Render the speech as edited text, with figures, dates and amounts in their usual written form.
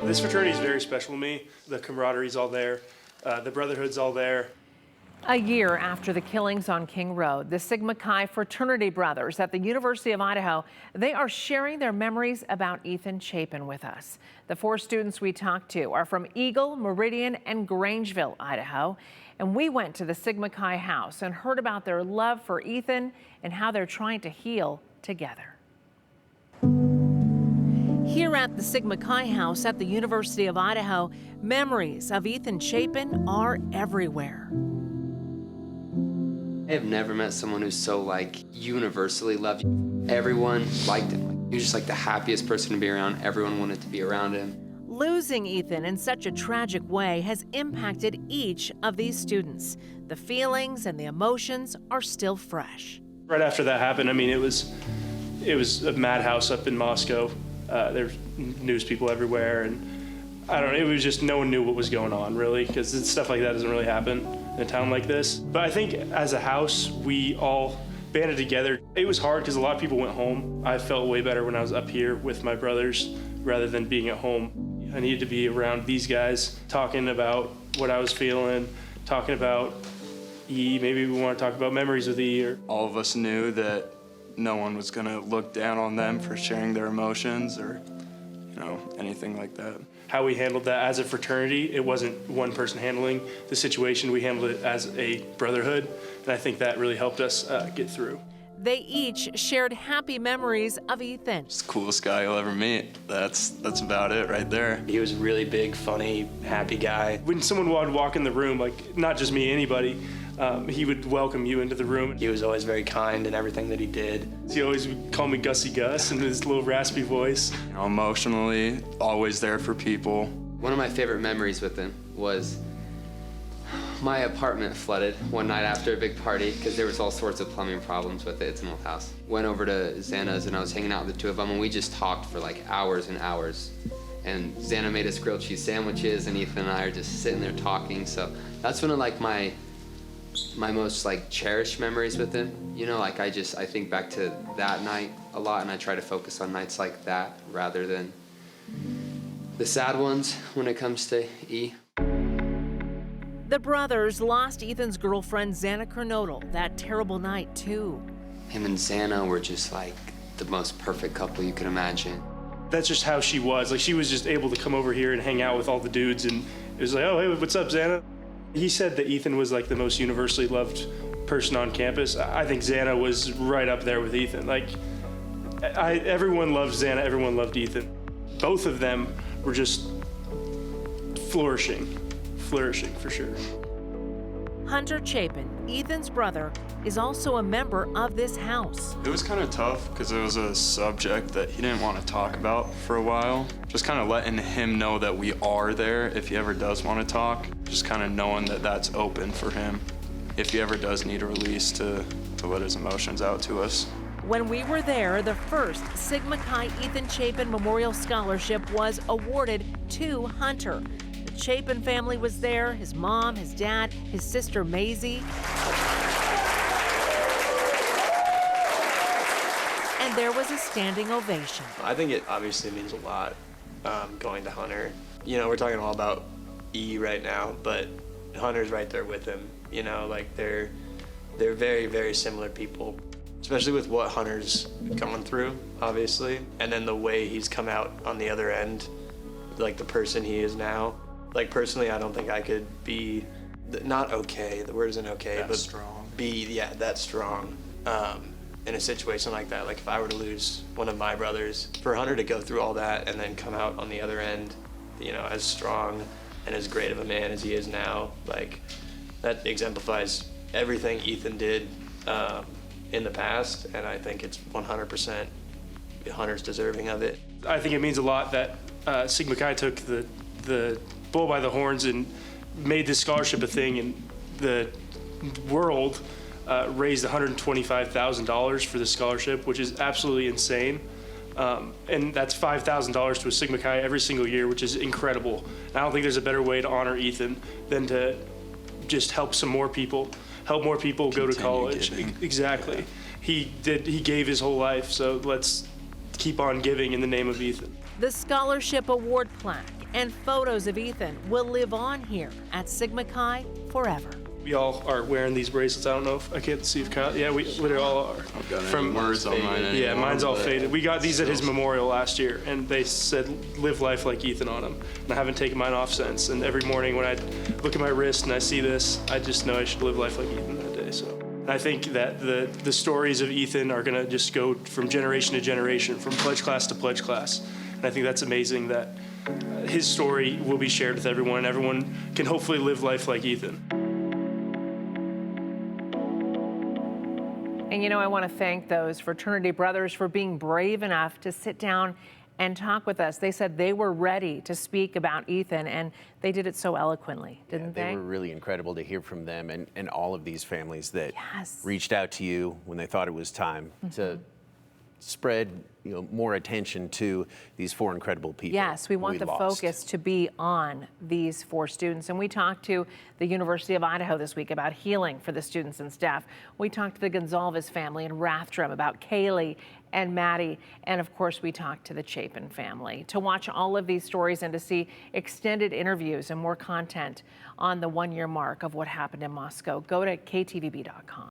This fraternity is very special to me. The camaraderie's all there. The brotherhood's all there. A year after the killings on King Road, the Sigma Chi Fraternity brothers at the University of Idaho, they are sharing their memories about Ethan Chapin with us. The 4 students we talked to are from Eagle, Meridian, and Grangeville, Idaho. And we went to the Sigma Chi House and heard about their love for Ethan and how they're trying to heal together. Here at the Sigma Chi House at the University of Idaho, memories of Ethan Chapin are everywhere. I have never met someone who's so universally loved. Everyone liked him. He was just the happiest person to be around. Everyone wanted to be around him. Losing Ethan in such a tragic way has impacted each of these students. The feelings and the emotions are still fresh. Right after that happened, I mean, it was a madhouse up in Moscow. There's news people everywhere, and I don't know, it was just no one knew what was going on, really, because stuff like that doesn't really happen in a town like this. But I think as a house, we all banded together. It was hard because a lot of people went home. I felt way better when I was up here with my brothers rather than being at home. I needed to be around these guys, talking about what I was feeling, talking about E. Maybe we want to talk about memories with E. All of us knew that no one was going to look down on them for sharing their emotions or, anything like that. How we handled that as a fraternity, it wasn't one person handling the situation. We handled it as a brotherhood, and I think that really helped us get through. They each shared happy memories of Ethan. It's the coolest guy you'll ever meet. That's about it right there. He was a really big, funny, happy guy. When someone would walk in the room, not just me, anybody, he would welcome you into the room. He was always very kind in everything that he did. He always would call me Gussie Gus in his little raspy voice. Emotionally, always there for people. One of my favorite memories with him was my apartment flooded one night after a big party because there was all sorts of plumbing problems with it. It's an old house. Went over to Xana's and I was hanging out with the 2 of them, and we just talked for hours and hours. And Xana made us grilled cheese sandwiches, and Ethan and I are just sitting there talking. So that's one of my most cherished memories with him. I think back to that night a lot, and I try to focus on nights like that rather than the sad ones when it comes to E. The brothers lost Ethan's girlfriend, Xana Kernodle, that terrible night, too. Him and Xana were just the most perfect couple you could imagine. That's just how she was. She was just able to come over here and hang out with all the dudes, and it was oh, hey, what's up, Xana? He said that Ethan was the most universally loved person on campus. I think Xana was right up there with Ethan. Everyone loved Xana, everyone loved Ethan. Both of them were just flourishing for sure. Hunter Chapin, Ethan's brother, is also a member of this house. It was kind of tough because it was a subject that he didn't want to talk about for a while. Just kind of letting him know that we are there if he ever does want to talk. Just kind of knowing that that's open for him if he ever does need a release to let his emotions out to us. When we were there, the first Sigma Chi Ethan Chapin Memorial Scholarship was awarded to Hunter. The Chapin family was there, his mom, his dad, his sister Maisie. And there was a standing ovation. I think it obviously means a lot going to Hunter. We're talking all about E right now, but Hunter's right there with him. They're very, very similar people, especially with what Hunter's going through, obviously, and then the way he's come out on the other end, the person he is now. Personally, I don't think I could be, not okay, the word isn't okay, that but strong. that strong in a situation like that. If I were to lose one of my brothers, for Hunter to go through all that and then come out on the other end, as strong and as great of a man as he is now, that exemplifies everything Ethan did in the past, and I think it's 100% Hunter's deserving of it. I think it means a lot that Sigma Chi took the bull by the horns and made this scholarship a thing, and the world raised $125,000 for the scholarship, which is absolutely insane. And that's $5,000 to a Sigma Chi every single year, which is incredible. I don't think there's a better way to honor Ethan than to just help some more people, help more people go to college. Exactly. Yeah. He gave his whole life, so let's keep on giving in the name of Ethan. The scholarship award plaque and photos of Ethan will live on here at Sigma Chi forever. We all are wearing these bracelets. I don't know if I can't see if Kyle. Yeah, we all are. I've got any words on mine anymore, Yeah, mine's all but faded. We got these at his still. memorial last year, and they said "Live life like Ethan" on them. And I haven't taken mine off since. And every morning when I look at my wrist and I see this, I just know I should live life like Ethan that day. So I think that the stories of Ethan are gonna just go from generation to generation, from pledge class to pledge class. And I think that's amazing that his story will be shared with everyone, and everyone can hopefully live life like Ethan. And you know, I want to thank those fraternity brothers for being brave enough to sit down and talk with us. They said they were ready to speak about Ethan, and they did it so eloquently, didn't they? They were really incredible to hear from them and all of these families that Yes. reached out to you when they thought it was time to spread more attention to these four incredible people. Yes, we want the lost. focus to be on these four students. And we talked to the University of Idaho this week about healing for the students and staff. We talked to the Gonzalez family in Rathdrum about Kaylee and Maddie. And of course, we talked to the Chapin family. To watch all of these stories and to see extended interviews and more content on the 1-year mark of what happened in Moscow, go to ktvb.com.